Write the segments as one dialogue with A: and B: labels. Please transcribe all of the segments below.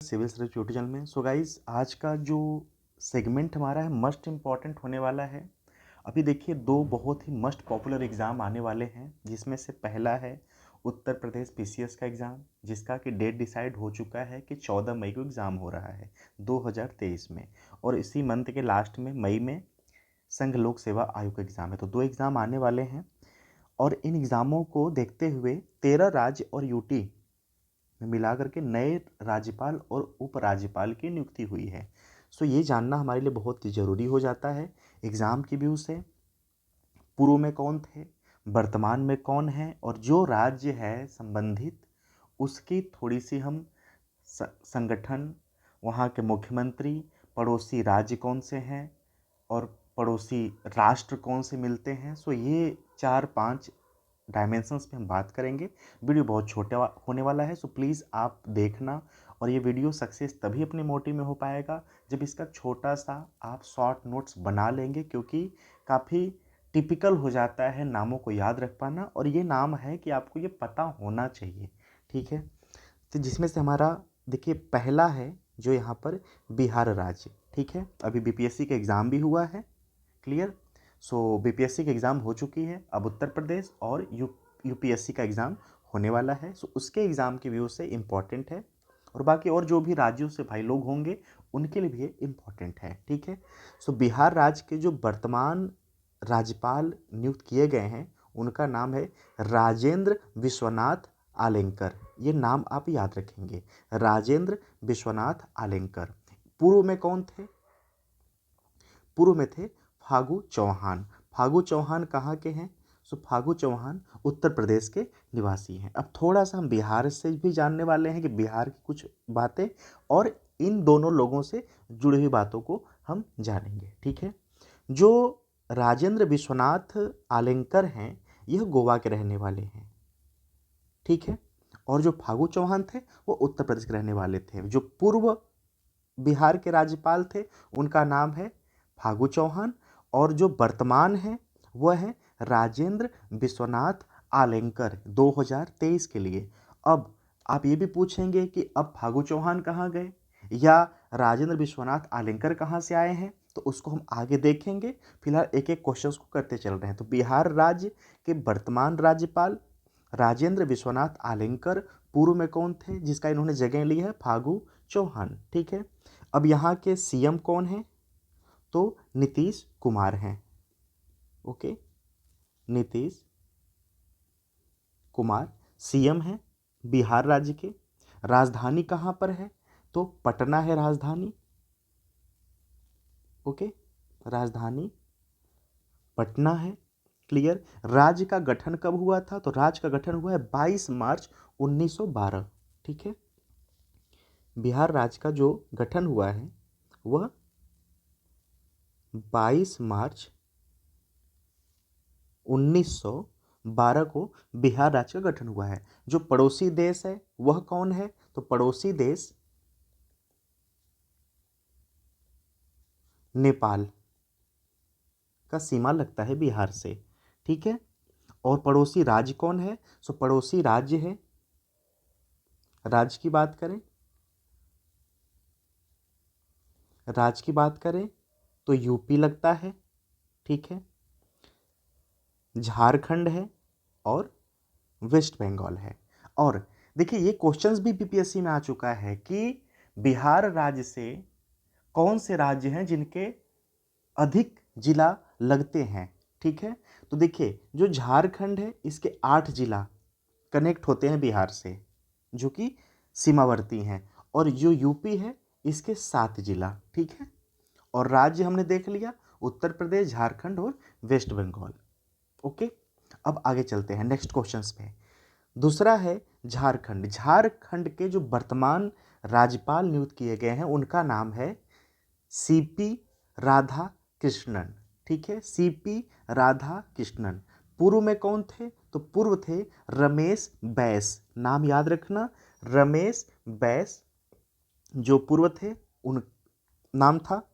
A: Civil service YouTube channel में। So guys, आज का जो सेगमेंट हमारा है मस्ट इम्पॉर्टेंट होने वाला है। अभी देखिए, दो बहुत ही मस्ट पॉपुलर एग्ज़ाम आने वाले हैं, जिसमें से पहला है उत्तर प्रदेश पीसीएस का एग्ज़ाम, जिसका कि डेट डिसाइड हो चुका है कि 14 मई को एग्ज़ाम हो रहा है 2023 में। और इसी मंथ के लास्ट में मई में संघ लोक सेवा आयोग का एग्ज़ाम है। तो दो एग्ज़ाम आने वाले हैं और इन एग्ज़ामों को देखते हुए 13 राज्य और यूटी में मिलाकर के नए राज्यपाल और उपराज्यपाल की नियुक्ति हुई है। सो ये जानना हमारे लिए बहुत ही ज़रूरी हो जाता है एग्ज़ाम की व्यू से। पूर्व में कौन थे, वर्तमान में कौन है, और जो राज्य है संबंधित उसकी थोड़ी सी हम संगठन, वहाँ के मुख्यमंत्री, पड़ोसी राज्य कौन से हैं और पड़ोसी राष्ट्र कौन से मिलते हैं। सो ये 4-5 डायमेंशंस पे हम बात करेंगे। वीडियो बहुत छोटा होने वाला है, सो प्लीज़ आप देखना। और ये वीडियो सक्सेस तभी अपने मोटिव में हो पाएगा जब इसका छोटा सा आप शॉर्ट नोट्स बना लेंगे, क्योंकि काफ़ी टिपिकल हो जाता है नामों को याद रख पाना, और ये नाम है कि आपको ये पता होना चाहिए। ठीक है, तो जिसमें से हमारा देखिए पहला है जो यहाँ पर बिहार राज्य। ठीक है, अभी बीपीएससी का एग्ज़ाम भी हुआ है। क्लियर। सो बीपीएससी की एग्ज़ाम हो चुकी है, अब उत्तर प्रदेश और यूपीएससी का एग्ज़ाम होने वाला है। सो उसके एग्ज़ाम के व्यू से इम्पॉर्टेंट है, और बाकी और जो भी राज्यों से भाई लोग होंगे उनके लिए भी ये इम्पॉर्टेंट है। ठीक है। सो बिहार राज्य के जो वर्तमान राज्यपाल नियुक्त किए गए हैं उनका नाम है राजेंद्र विश्वनाथ आलेंकर। ये नाम आप याद रखेंगे, राजेंद्र विश्वनाथ आलेंकर। पूर्व में कौन थे? पूर्व में थे फागू चौहान। फागू चौहान कहाँ के हैं? सो फागू चौहान उत्तर प्रदेश के निवासी हैं। अब थोड़ा सा हम बिहार से भी जानने वाले हैं कि बिहार की कुछ बातें, और इन दोनों लोगों से जुड़ी हुई बातों को हम जानेंगे। ठीक है। जो राजेंद्र विश्वनाथ आलेंकर हैं यह गोवा के रहने वाले हैं। ठीक है। और जो फागू चौहान थे वो उत्तर प्रदेश के रहने वाले थे। जो पूर्व बिहार के राज्यपाल थे उनका नाम है फागू चौहान, और जो वर्तमान है वह है राजेंद्र विश्वनाथ आलेंकर 2023 के लिए। अब आप ये भी पूछेंगे कि अब फागू चौहान कहाँ गए या राजेंद्र विश्वनाथ आलेंकर कहाँ से आए हैं, तो उसको हम आगे देखेंगे। फिलहाल एक एक क्वेश्चंस को करते चल रहे हैं। तो बिहार राज्य के वर्तमान राज्यपाल राजेंद्र विश्वनाथ आलेंकर। पूर्व में कौन थे जिसका इन्होंने जगह ली है? फागू चौहान। ठीक है। अब यहाँ के सीएम कौन है? तो नीतीश कुमार हैं। ओके, नीतीश कुमार सीएम हैं बिहार राज्य के। राजधानी कहाँ पर है? तो पटना है राजधानी। ओके, राजधानी पटना है। क्लियर। राज्य का गठन कब हुआ था? तो राज्य का गठन हुआ है 22 मार्च 1912। ठीक है। बिहार राज्य का जो गठन हुआ है वह 22 मार्च 1912 को बिहार राज्य का गठन हुआ है। जो पड़ोसी देश है वह कौन है? तो पड़ोसी देश नेपाल का सीमा लगता है बिहार से। ठीक है। और पड़ोसी राज्य कौन है? सो पड़ोसी राज्य है, राज्य की बात करें, राज्य की बात करें तो यूपी लगता है। ठीक है। झारखंड है और वेस्ट बंगाल है। और देखिए ये क्वेश्चंस भी बीपीएससी में आ चुका है कि बिहार राज्य से कौन से राज्य हैं जिनके अधिक जिला लगते हैं। ठीक है। तो देखिए जो झारखंड है इसके 8 जिला कनेक्ट होते हैं बिहार से, जो कि सीमावर्ती हैं, और जो यूपी है इसके 7 जिला। ठीक है। और राज्य हमने देख लिया उत्तर प्रदेश, झारखंड और वेस्ट बंगाल। ओके। अब आगे चलते हैं नेक्स्ट क्वेश्चंस पे। दूसरा है झारखंड। झारखंड के जो वर्तमान राज्यपाल नियुक्त किए गए हैं उनका नाम है सीपी राधा कृष्णन। ठीक है, सीपी राधा कृष्णन। पूर्व में कौन थे? तो पूर्व थे रमेश बैस। नाम याद रखना, रमेश बैस जो पूर्व थे उन नाम था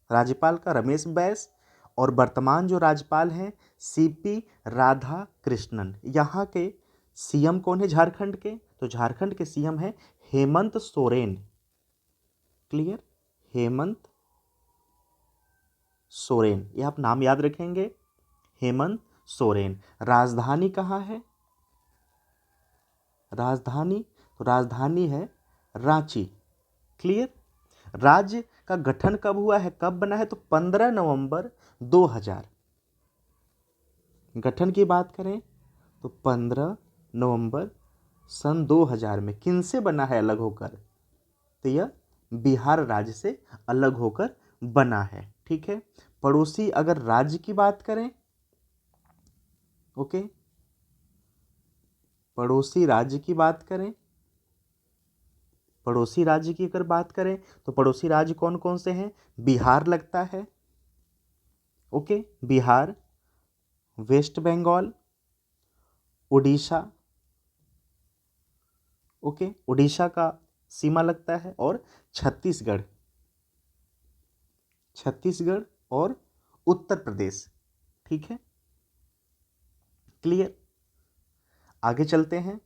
A: राज्यपाल का रमेश बैस। और वर्तमान जो राज्यपाल हैं सीपी राधा कृष्णन। यहाँ के सीएम कौन है झारखंड के? तो झारखंड के सीएम है हेमंत सोरेन। क्लियर, हेमंत सोरेन, ये आप नाम याद रखेंगे, हेमंत सोरेन। राजधानी कहाँ है? राजधानी, तो राजधानी है रांची। क्लियर। राज्य का गठन कब हुआ है, कब बना है? तो 15 नवंबर 2000। गठन की बात करें तो 15 नवंबर सन 2000 में। किनसे बना है अलग होकर? तो यह बिहार राज्य से अलग होकर बना है। ठीक है। पड़ोसी अगर राज्य की बात करें, ओके, पड़ोसी राज्य की बात करें, पड़ोसी राज्य की अगर बात करें तो पड़ोसी राज्य कौन कौन से हैं? बिहार लगता है, okay, Bihar, west Bengal, Orissa, okay, Orissa का सीमा लगता है, और छत्तीसगढ़, छत्तीसगढ़ और उत्तर प्रदेश। ठीक है, क्लियर। आगे चलते हैं।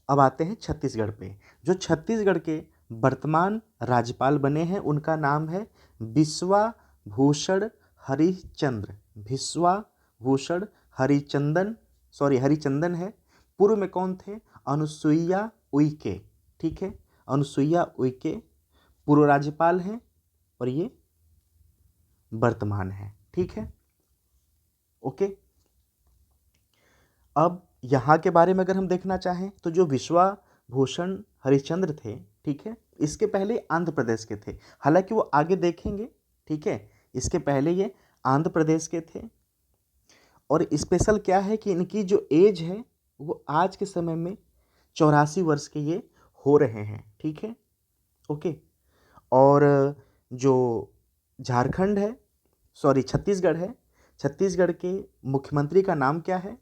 A: अब आते हैं छत्तीसगढ़ पे। जो छत्तीसगढ़ के वर्तमान राज्यपाल बने हैं उनका नाम है बिस्वा भूषण हरिश्चंद्र। बिस्वा भूषण हरिचंदन, सॉरी हरिचंदन है। पूर्व में कौन थे? अनुसुईया उइके। ठीक है, अनुसुईया उइके पूर्व राज्यपाल हैं और ये वर्तमान है। ठीक है, ओके। अब यहाँ के बारे में अगर हम देखना चाहें तो जो विश्वा भूषण हरिश्चंद्र थे, ठीक है, इसके पहले आंध्र प्रदेश के थे। हालांकि वो आगे देखेंगे, ठीक है। इसके पहले ये आंध्र प्रदेश के थे। और स्पेशल क्या है कि इनकी जो एज है वो आज के समय में 84 वर्ष के ये हो रहे हैं। ठीक है, ओके। और जो झारखंड है, सॉरी छत्तीसगढ़ है, छत्तीसगढ़ के मुख्यमंत्री का नाम क्या है?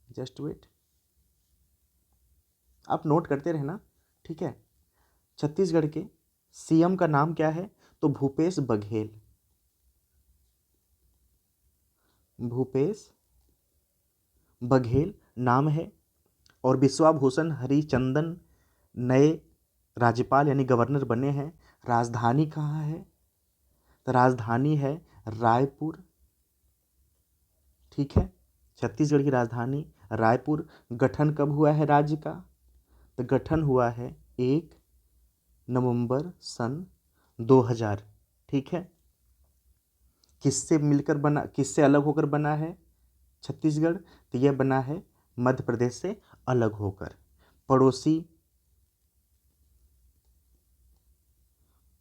A: जस्ट वेट, आप नोट करते रहना, ठीक है। छत्तीसगढ़ के सीएम का नाम क्या है? तो भूपेश बघेल, भूपेश बघेल नाम है। और बिस्वाभूषण हरिचंदन नए राज्यपाल यानी गवर्नर बने हैं। राजधानी कहाँ है? तो राजधानी है रायपुर। ठीक है, छत्तीसगढ़ की राजधानी रायपुर। गठन कब हुआ है राज्य का? तो गठन हुआ है 1 नवंबर सन 2000। ठीक है, किससे मिलकर बना, किससे अलग होकर बना है छत्तीसगढ़? तो यह बना है मध्य प्रदेश से अलग होकर। पड़ोसी,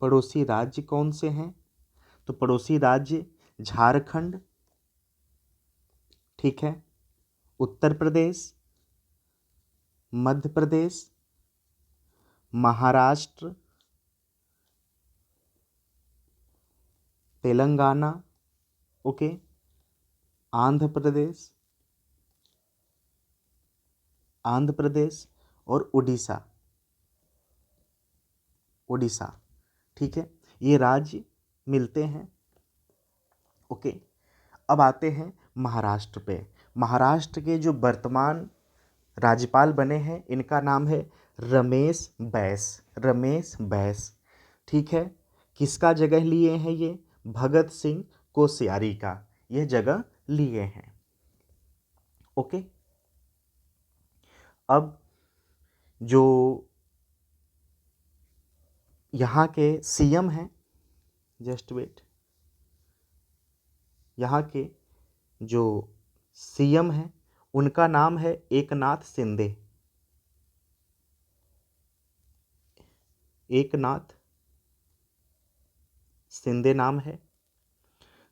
A: पड़ोसी राज्य कौन से हैं? तो पड़ोसी राज्य झारखंड, ठीक है, उत्तर प्रदेश, मध्य प्रदेश, महाराष्ट्र, तेलंगाना, ओके, आंध्र प्रदेश, आंध्र प्रदेश और उड़ीसा, उड़ीसा। ठीक है, ये राज्य मिलते हैं, ओके। अब आते हैं महाराष्ट्र पे। महाराष्ट्र के जो वर्तमान राज्यपाल बने हैं इनका नाम है रमेश बैस, रमेश बैस। ठीक है, किसका जगह लिए हैं ये? भगत सिंह कोश्यारी का यह जगह लिए हैं, ओके। अब जो यहाँ के सीएम हैं, जस्ट वेट, यहाँ के जो सीएम हैं उनका नाम है एकनाथ शिंदे, एकनाथ शिंदे नाम है।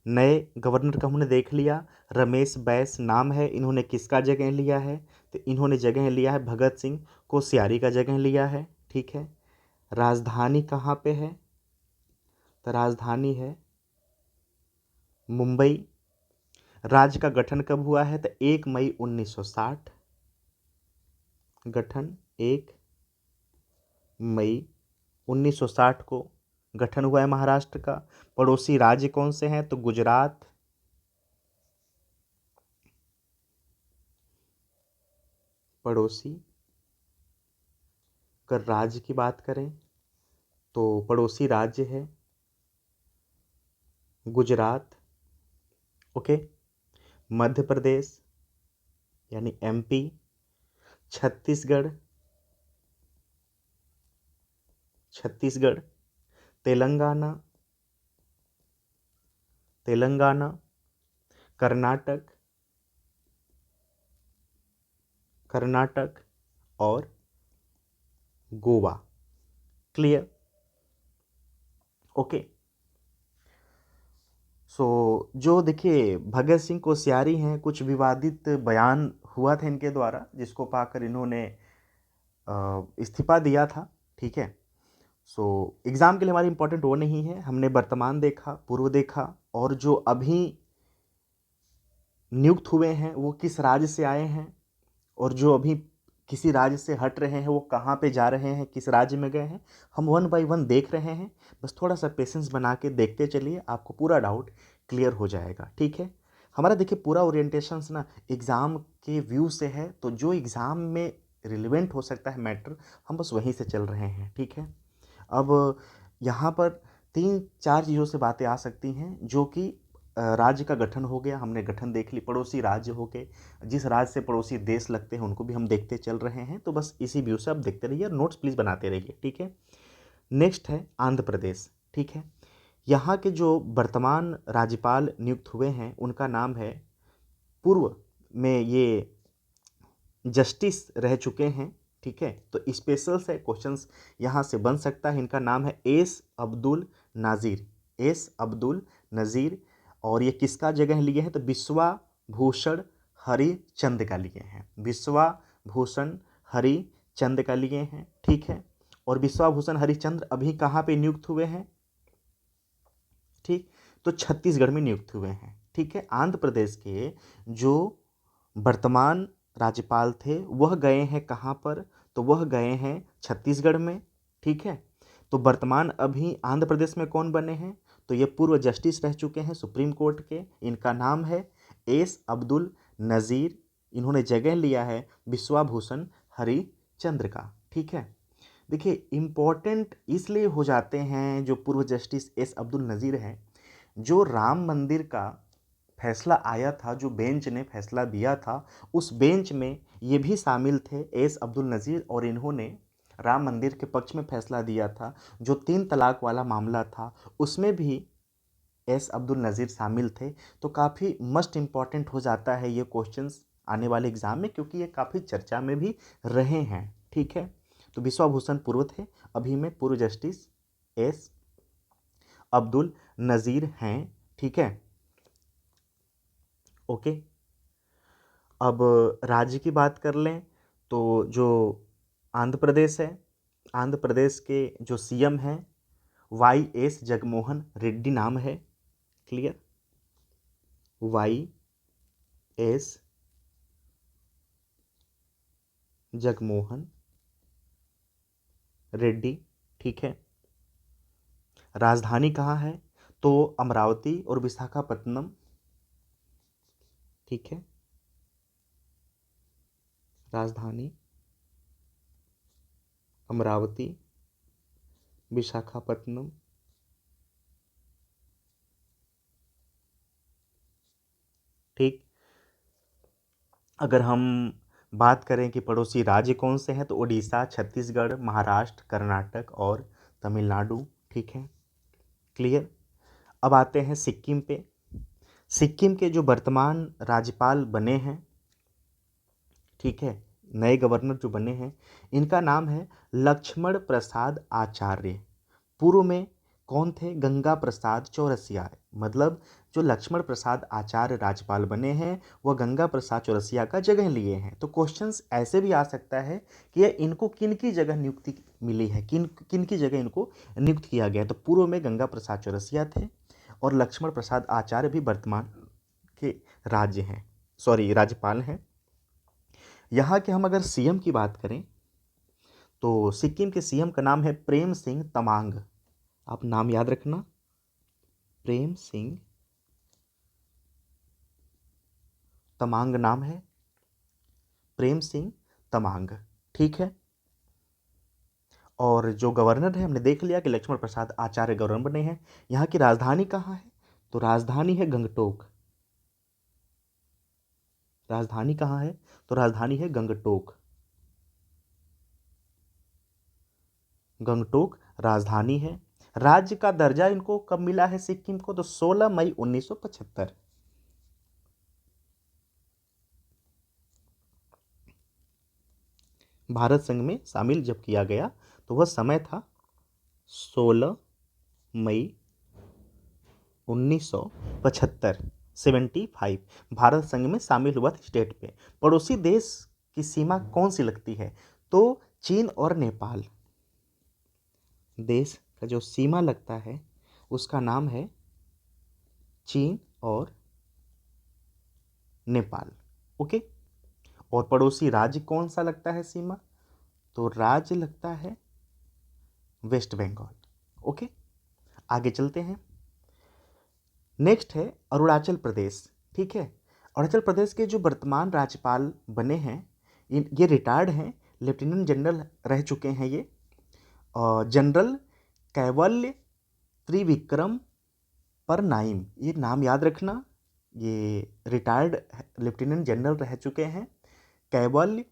A: नए गवर्नर का हमने देख लिया, रमेश बैस नाम है। इन्होंने किसका जगह लिया है? तो इन्होंने जगह लिया है भगत सिंह कोश्यारी का जगह लिया है। ठीक है, राजधानी कहाँ पे है? तो राजधानी है मुंबई। राज्य का गठन कब हुआ है? तो 1 मई 1960। गठन 1 मई 1960 को गठन हुआ है महाराष्ट्र का। पड़ोसी राज्य कौन से हैं? तो गुजरात, पड़ोसी अगर राज्य की बात करें तो पड़ोसी राज्य है गुजरात, ओके, मध्य प्रदेश यानी एमपी, छत्तीसगढ़, छत्तीसगढ़, तेलंगाना, तेलंगाना, कर्नाटक, कर्नाटक और गोवा। क्लियर? ओके। सो जो देखिए भगत सिंह कोश्यारी हैं, कुछ विवादित बयान हुआ था इनके द्वारा, जिसको पाकर इन्होंने इस्तीफा दिया था। ठीक है। सो एग्ज़ाम के लिए हमारी इंपॉर्टेंट वो नहीं है, हमने वर्तमान देखा, पूर्व देखा, और जो अभी नियुक्त हुए हैं वो किस राज्य से आए हैं, और जो अभी किसी राज्य से हट रहे हैं वो कहाँ पे जा रहे हैं, किस राज्य में गए हैं, हम वन बाय वन देख रहे हैं। बस थोड़ा सा पेशेंस बना के देखते चलिए, आपको पूरा डाउट क्लियर हो जाएगा। ठीक है। हमारा देखिए पूरा ओरिएंटेशन ना एग्ज़ाम के व्यू से है, तो जो एग्ज़ाम में रिलेवेंट हो सकता है मैटर, हम बस वहीं से चल रहे हैं। ठीक है। अब यहाँ पर 3-4 चीज़ों से बातें आ सकती हैं, जो कि राज्य का गठन हो गया, हमने गठन देख ली, पड़ोसी राज्य हो गए, जिस राज्य से पड़ोसी देश लगते हैं उनको भी हम देखते चल रहे हैं। तो बस इसी व्यू से आप देखते रहिए, नोट्स प्लीज़ बनाते रहिए। ठीक है। नेक्स्ट है आंध्र प्रदेश। ठीक है। यहाँ के जो वर्तमान राज्यपाल नियुक्त हुए हैं उनका नाम है, पूर्व में ये जस्टिस रह चुके हैं। ठीक है। तो स्पेशल से क्वेश्चंस यहाँ से बन सकता है। इनका नाम है एस अब्दुल नाज़ीर, एस अब्दुल नज़ीर। और ये किसका जगह लिए हैं, तो बिस्वा भूषण हरिचंद का लिए हैं, बिस्वा भूषण हरिचंद का लिए हैं। ठीक है। और बिस्वा भूषण हरिचंद्र अभी कहाँ पे नियुक्त हुए हैं, ठीक, तो छत्तीसगढ़ में नियुक्त हुए हैं। ठीक है। आंध्र प्रदेश के जो वर्तमान राज्यपाल थे वह गए हैं कहाँ पर, तो वह गए हैं छत्तीसगढ़ में। ठीक है। तो वर्तमान अभी आंध्र प्रदेश में कौन बने हैं, तो ये पूर्व जस्टिस रह चुके हैं सुप्रीम कोर्ट के, इनका नाम है एस अब्दुल नज़ीर। इन्होंने जगह लिया है बिस्वाभूषण हरिचंद्र का। ठीक है। देखिए इम्पोर्टेंट इसलिए हो जाते हैं जो पूर्व जस्टिस एस अब्दुल नज़ीर हैं, जो राम मंदिर का फैसला आया था, जो बेंच ने फैसला दिया था, उस बेंच में ये भी शामिल थे एस अब्दुल नज़ीर, और इन्होंने राम मंदिर के पक्ष में फैसला दिया था। जो 3 तलाक वाला मामला था उसमें भी एस अब्दुल नज़ीर शामिल थे। तो काफ़ी मस्ट इम्पॉर्टेंट हो जाता है ये क्वेश्चंस आने वाले एग्जाम में, क्योंकि ये काफ़ी चर्चा में भी रहे हैं। ठीक है। तो बिस्वाभूषण पूर्व थे, अभी में पूर्व जस्टिस एस अब्दुल नज़ीर हैं। ठीक है। ओके। अब राज्य की बात कर लें, तो जो आंध्र प्रदेश है, आंध्र प्रदेश के जो सीएम हैं वाई एस जगमोहन रेड्डी नाम है। Clear? Y S Jaganmohan Reddy. ठीक है। राजधानी कहाँ है, तो अमरावती और विशाखापत्तनम। ठीक है। राजधानी अमरावती, विशाखापत्तनम। ठीक। अगर हम बात करें कि पड़ोसी राज्य कौन से हैं, तो उड़ीसा, छत्तीसगढ़, महाराष्ट्र, कर्नाटक और तमिलनाडु। ठीक है। क्लियर? अब आते हैं सिक्किम पे। सिक्किम के जो वर्तमान राज्यपाल बने हैं, ठीक है, नए गवर्नर जो बने हैं, इनका नाम है लक्ष्मण प्रसाद आचार्य। पूर्व में कौन थे, गंगा प्रसाद चौरसिया। मतलब जो लक्ष्मण प्रसाद आचार्य राज्यपाल बने हैं वह गंगा प्रसाद चौरसिया का जगह लिए हैं। तो क्वेश्चंस ऐसे भी आ सकता है कि ये इनको किन की जगह नियुक्ति मिली है, किन किन की जगह इनको नियुक्त किया गया है। तो पूर्व में गंगा प्रसाद चौरसिया थे, और लक्ष्मण प्रसाद आचार्य भी वर्तमान के राज्य हैं, सॉरी राज्यपाल हैं। यहाँ के हम अगर सीएम की बात करें, तो सिक्किम के सीएम का नाम है प्रेम सिंह तमांग। आप नाम याद रखना, प्रेम सिंह तमांग नाम है, प्रेम सिंह तमांग। ठीक है। और जो गवर्नर है हमने देख लिया कि लक्ष्मण प्रसाद आचार्य गवर्नर बने हैं। यहाँ की राजधानी कहाँ है? तो राजधानी है गंगटोक। राजधानी कहाँ है? तो राजधानी है गंगटोक। गंगटोक राजधानी है। राज्य का दर्जा इनको कब मिला है सिक्किम को? तो 16 मई 1975। भारत संघ में शामिल जब किया गया तो वह समय था 16 मई 1975। 75 भारत संघ में शामिल हुआ था स्टेट पे। पड़ोसी देश की सीमा कौन सी लगती है? तो चीन और नेपाल। देश का जो सीमा लगता है उसका नाम है चीन और नेपाल। ओके। और पड़ोसी राज्य कौन सा लगता है सीमा? तो राज्य लगता है वेस्ट बंगाल। ओके, आगे चलते हैं। नेक्स्ट है अरुणाचल प्रदेश। ठीक है, अरुणाचल प्रदेश के जो वर्तमान राज्यपाल बने हैं ये रिटायर्ड हैं, लेफ्टिनेंट जनरल रह चुके हैं ये। जनरल कैवल्य त्रिविक्रम परनाइम, ये नाम याद रखना। ये रिटायर्ड लेफ्टिनेंट जनरल रह चुके हैं, कैवल्य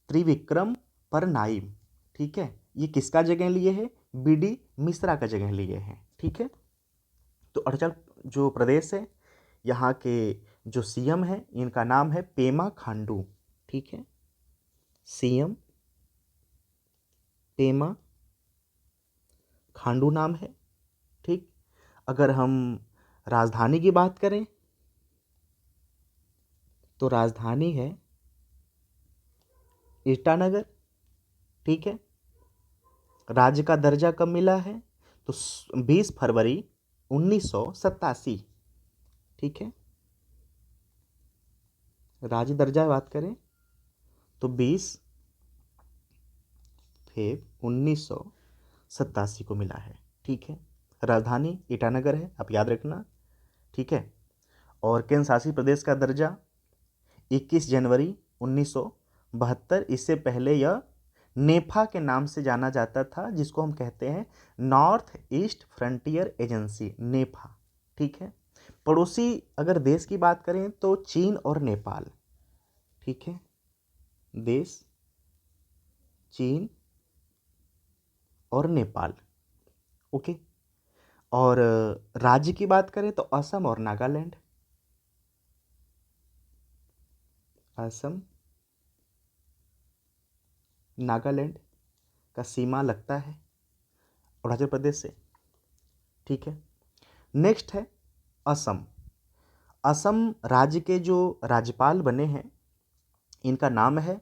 A: त्रिविक्रम परनाइम। ठीक है, ये किसका जगह लिए है? बीडी मिश्रा का जगह लिए हैं। ठीक है, तो अरुणाचल जो प्रदेश है यहाँ के जो सीएम है इनका नाम है पेमा खांडू। ठीक है, सीएम पेमा खांडू नाम है। ठीक, अगर हम राजधानी की बात करें तो राजधानी है ईटानगर। ठीक है, राज्य का दर्जा कब मिला है? तो 20 फरवरी 1987। ठीक है, राज्य दर्जा बात करें तो 20 फेब 1987 को मिला है। ठीक है, राजधानी ईटानगर है, आप याद रखना। ठीक है, और केंद्र शासित प्रदेश का दर्जा 21 जनवरी 1972। इससे पहले यह नेफा के नाम से जाना जाता था, जिसको हम कहते हैं नॉर्थ ईस्ट फ्रंटियर एजेंसी, नेफा। ठीक है, पड़ोसी अगर देश की बात करें तो चीन और नेपाल। ठीक है, देश चीन और नेपाल। ओके, और राज्य की बात करें तो असम और नागालैंड। असम नागालैंड का सीमा लगता है अरुणाचल प्रदेश से। ठीक है, नेक्स्ट है असम। असम राज्य के जो राज्यपाल बने हैं इनका नाम है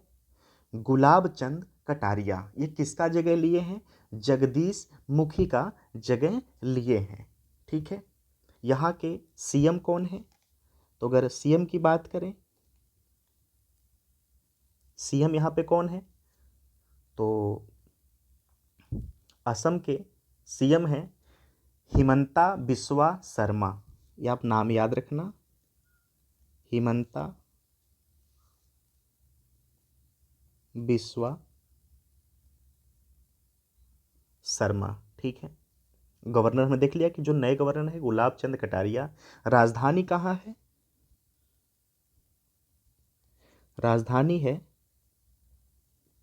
A: गुलाब चंद कटारिया। ये किसका जगह लिए हैं? जगदीश मुखी का जगह लिए हैं। ठीक है, यहाँ के सीएम कौन है? तो अगर सीएम की बात करें, सीएम यहाँ पे कौन है? तो असम के सीएम हैं हिमंता बिस्वा शर्मा। ये आप नाम याद रखना, हिमंता बिस्वा शर्मा। ठीक है, गवर्नर में देख लिया कि जो नए गवर्नर है गुलाब चंद कटारिया। राजधानी कहाँ है? राजधानी है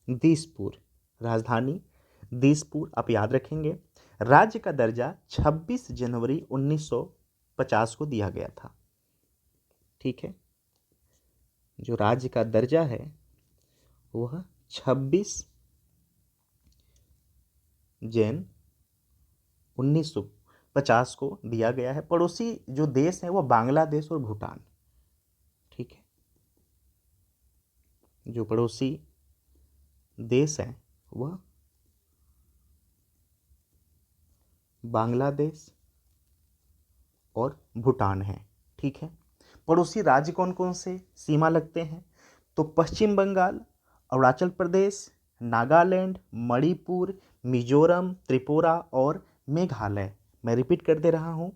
A: दिसपुर। राजधानी दिसपुर, आप याद रखेंगे। राज्य का दर्जा 26 जनवरी 1950 को दिया गया था। ठीक है, जो राज्य का दर्जा है वह 26 जन 1950 को दिया गया है। पड़ोसी जो देश है वह बांग्लादेश और भूटान। ठीक है, जो पड़ोसी देश हैं वह बांग्लादेश और भूटान है। ठीक है, पड़ोसी राज्य कौन कौन से सीमा लगते हैं? तो पश्चिम बंगाल, अरुणाचल प्रदेश, नागालैंड, मणिपुर, मिजोरम, त्रिपुरा और मेघालय। मैं रिपीट कर दे रहा हूँ,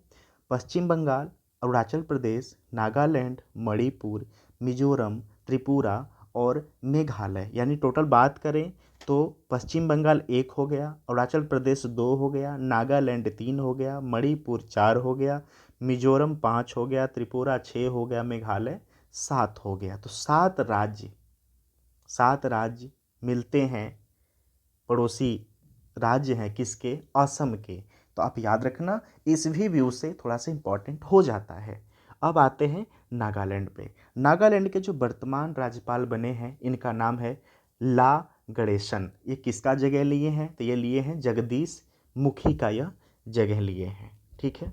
A: पश्चिम बंगाल, अरुणाचल प्रदेश, नागालैंड, मणिपुर, मिजोरम, त्रिपुरा और मेघालय। यानी टोटल बात करें तो पश्चिम बंगाल 1 हो गया, अरुणाचल प्रदेश 2 हो गया, नागालैंड 3 हो गया, मणिपुर 4 हो गया, मिजोरम 5 हो गया, त्रिपुरा 6 हो गया, मेघालय 7 हो गया। तो 7 राज्य मिलते हैं, पड़ोसी राज्य हैं किसके? असम के। तो आप याद रखना, इस भी व्यू से थोड़ा सा इंपॉर्टेंट हो जाता है। अब आते हैं नागालैंड पे। नागालैंड के जो वर्तमान राज्यपाल बने हैं, इनका नाम है ला गणेशन। ये किसका जगह लिए हैं? तो ये लिए हैं जगदीश मुखी का, यह जगह लिए हैं। ठीक है,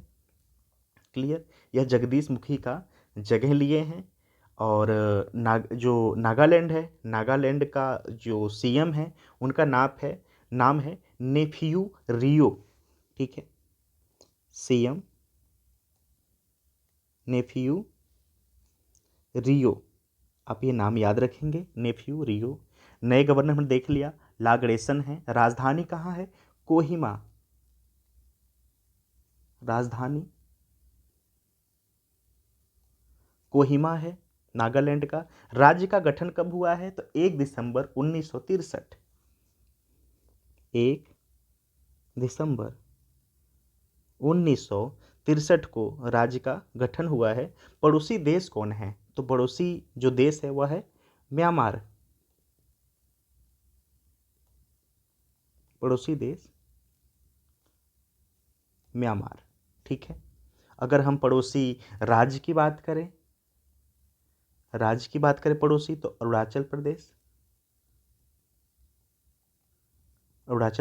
A: क्लियर? यह जगदीश मुखी का जगह लिए हैं। और जो नागालैंड है, नागालैंड का जो सीएम है, उनका नाम है नेफ्यू रियो। ठीक है, सीएम नेफ्यू रियो, आप ये नाम याद रखेंगे, नेफ्यू रियो। नए गवर्नर हमने देख लिया, ला गणेशन है। राजधानी कहाँ है? कोहिमा, राजधानी कोहिमा है नागालैंड का। राज्य का गठन कब हुआ है? तो 1 दिसंबर 1963। 1 दिसंबर 1963 को राज्य का गठन हुआ है। पड़ोसी देश कौन है? तो पड़ोसी जो देश है वह है म्यांमार। पड़ोसी देश म्यांमार। ठीक है, अगर हम पड़ोसी राज्य की बात करें, पड़ोसी, तो अरुणाचल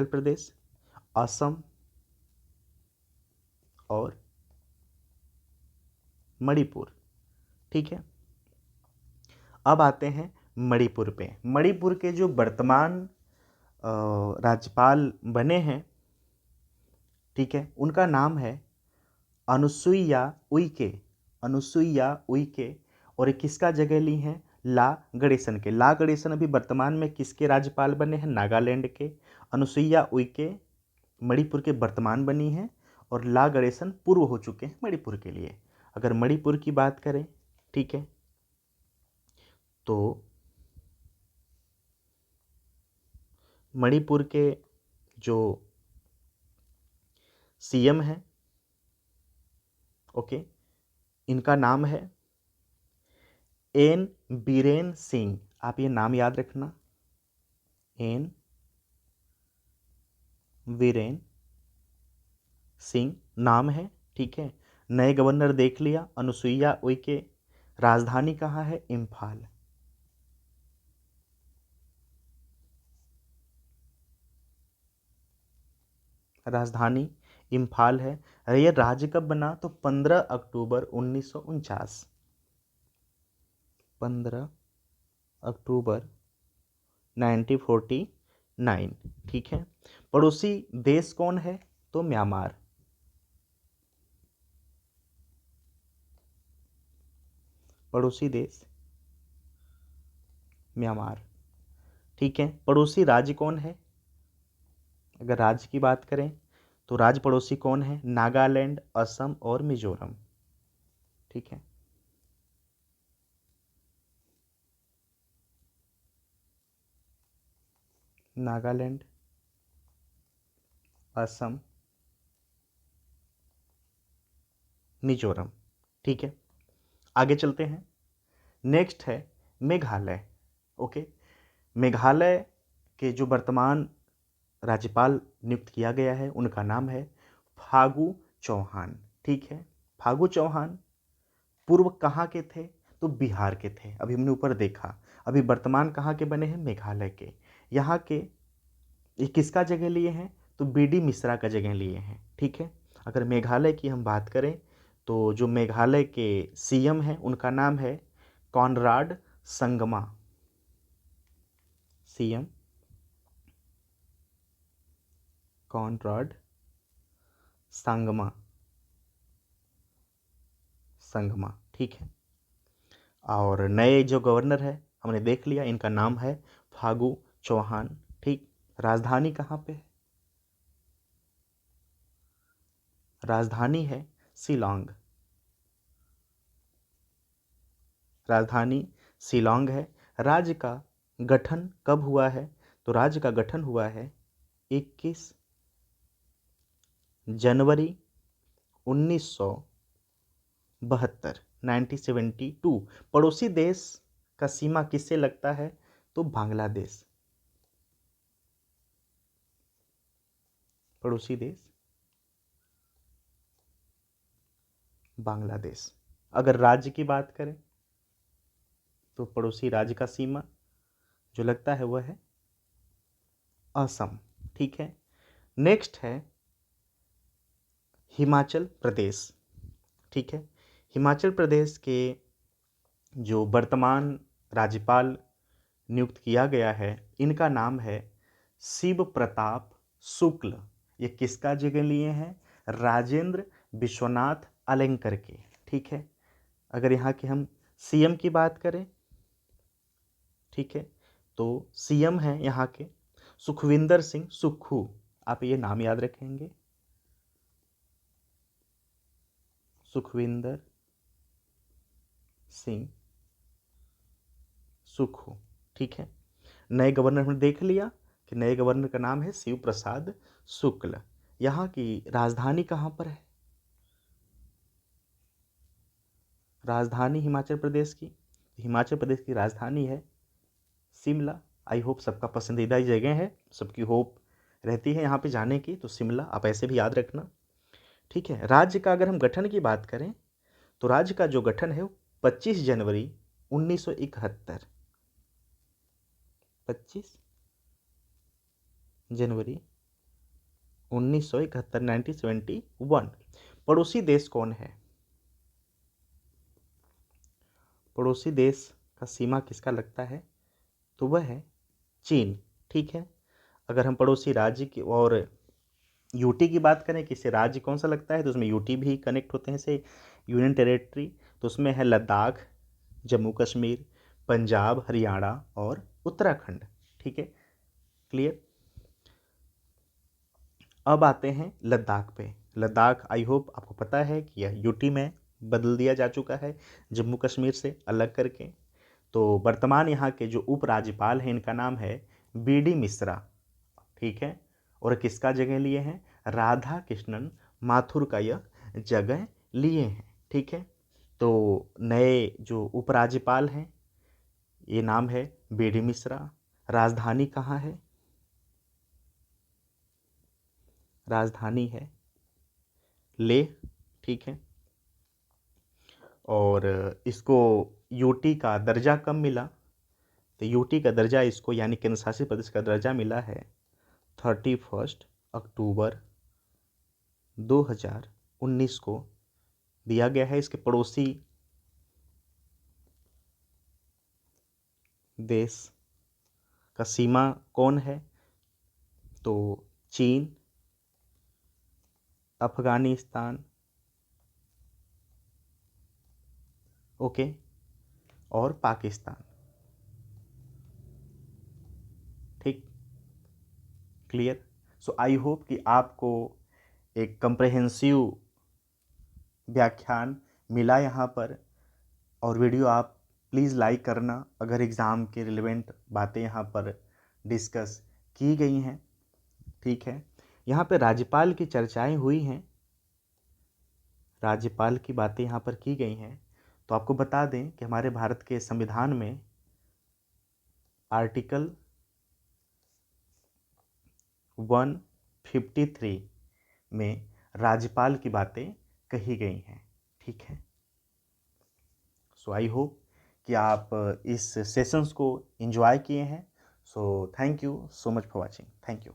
A: प्रदेश, असम और मणिपुर। ठीक है, अब आते हैं मणिपुर पे। मणिपुर के जो वर्तमान राज्यपाल बने हैं, ठीक है, उनका नाम है अनुसुईया उइके। अनुसुईया उइके। और ये किसका जगह ली हैं? ला गणेशन के। ला गणेशन अभी वर्तमान में किसके राज्यपाल बने हैं? नागालैंड के। अनुसुईया उइके मणिपुर के वर्तमान बनी हैं, और ला गणेशन पूर्व हो चुके हैं मणिपुर के लिए। अगर मणिपुर की बात करें, ठीक है, तो मणिपुर के जो सीएम हैं, ओके, इनका नाम है एन बीरेन सिंह। आप ये नाम याद रखना, एन वीरेन सिंह नाम है। ठीक है, नए गवर्नर देख लिया, अनुसुईया उइके। राजधानी कहाँ है? इम्फाल। राजधानी इम्फाल है। यह राज्य कब बना? तो 15 अक्टूबर 1949। 15 अक्टूबर 1949। ठीक है, पड़ोसी देश कौन है? तो म्यांमार। पड़ोसी देश म्यांमार। ठीक है, पड़ोसी राज्य कौन है? अगर राज्य की बात करें, तो राज्य पड़ोसी कौन है? नागालैंड, असम और मिजोरम। ठीक है, नागालैंड, असम, मिजोरम। ठीक है, आगे चलते हैं। नेक्स्ट है मेघालय। ओके, मेघालय के जो वर्तमान राज्यपाल नियुक्त किया गया है, उनका नाम है फागू चौहान। ठीक है, फागू चौहान पूर्व कहाँ के थे? तो बिहार के थे। अभी हमने ऊपर देखा, अभी वर्तमान कहाँ के बने हैं? मेघालय के। यहाँ के ये किसका जगह लिए हैं? तो बीडी मिश्रा का जगह लिए हैं। ठीक है, अगर मेघालय की हम बात करें, तो जो मेघालय के सीएम हैं, उनका नाम है Conrad Sangma. CM Conrad Sangma. ठीक है, और नए जो गवर्नर है हमने देख लिया, इनका नाम है फागू चौहान। ठीक, राजधानी कहाँ पे है? राजधानी है शिलोंग। राजधानी शिलोंग है। राज्य का गठन कब हुआ है? तो राज्य का गठन हुआ है 21 जनवरी 1972, 1972। पड़ोसी देश का सीमा किससे लगता है? तो बांग्लादेश। पड़ोसी देश बांग्लादेश। अगर राज्य की बात करें तो पड़ोसी राज्य का सीमा जो लगता है वह है असम। ठीक है, नेक्स्ट है हिमाचल प्रदेश। ठीक है, हिमाचल प्रदेश के जो वर्तमान राज्यपाल नियुक्त किया गया है, इनका नाम है शिव प्रताप शुक्ल। ये किसका जगह लिए हैं? राजेंद्र विश्वनाथ अलेंकर के। ठीक है, अगर यहाँ के हम सीएम की बात करें, ठीक है, तो सीएम हैं यहाँ के सुखविंदर सिंह सुक्खू। आप ये नाम याद रखेंगे, सुखविंदर सिंह सुक्खू। ठीक है, नए गवर्नर हमने देख लिया कि नए गवर्नर का नाम है शिव प्रसाद शुक्ल। यहाँ की राजधानी कहाँ पर है? राजधानी हिमाचल प्रदेश की, हिमाचल प्रदेश की राजधानी है शिमला। आई होप सबका पसंदीदा ही जगह है, सबकी होप रहती है यहाँ पे जाने की, तो शिमला आप ऐसे भी याद रखना। ठीक है, राज्य का अगर हम गठन की बात करें तो राज्य का जो गठन है वो 25 जनवरी 1971, 25 जनवरी 1971, 1971। पड़ोसी देश कौन है? पड़ोसी देश का सीमा किसका लगता है? तो वह है चीन। ठीक है, अगर हम पड़ोसी राज्य की और यूटी की बात करें कि इससे राज्य कौन सा लगता है, तो उसमें यूटी भी कनेक्ट होते हैं से यूनियन टेरिटरी। तो उसमें है लद्दाख, जम्मू कश्मीर, पंजाब, हरियाणा और उत्तराखंड। ठीक है, क्लियर। अब आते हैं लद्दाख पे। लद्दाख आई होप आपको पता है कि यह यूटी में बदल दिया जा चुका है, जम्मू कश्मीर से अलग करके। तो वर्तमान यहाँ के जो उपराज्यपाल हैं इनका नाम है बीडी मिश्रा। ठीक है, और किसका जगह लिए हैं? राधा कृष्णन माथुर का यह जगह लिए हैं। ठीक है, तो नए जो उपराज्यपाल हैं ये नाम है बीडी मिश्रा। राजधानी कहाँ है? राजधानी है लेह। ठीक है, और इसको यूटी का दर्जा कब मिला? तो यूटी का दर्जा इसको यानी केंद्र शासित प्रदेश का दर्जा मिला है 31 अक्टूबर 2019 को दिया गया है। इसके पड़ोसी देश का सीमा कौन है? तो चीन, अफगानिस्तान, ओके, और पाकिस्तान। ठीक, क्लियर। सो आई होप कि आपको एक कंप्रहेंसिव व्याख्यान मिला यहाँ पर। और वीडियो आप प्लीज़ लाइक करना अगर एग्ज़ाम के रिलेवेंट बातें यहाँ पर डिस्कस की गई हैं। ठीक है, यहाँ पे राज्यपाल की चर्चाएं हुई हैं, राज्यपाल की बातें यहाँ पर की गई हैं। तो आपको बता दें कि हमारे भारत के संविधान में आर्टिकल 153 में राज्यपाल की बातें कही गई हैं। ठीक है, सो आई होप कि आप इस सेशंस को एंजॉय किए हैं। So thank you so much for watching. Thank you.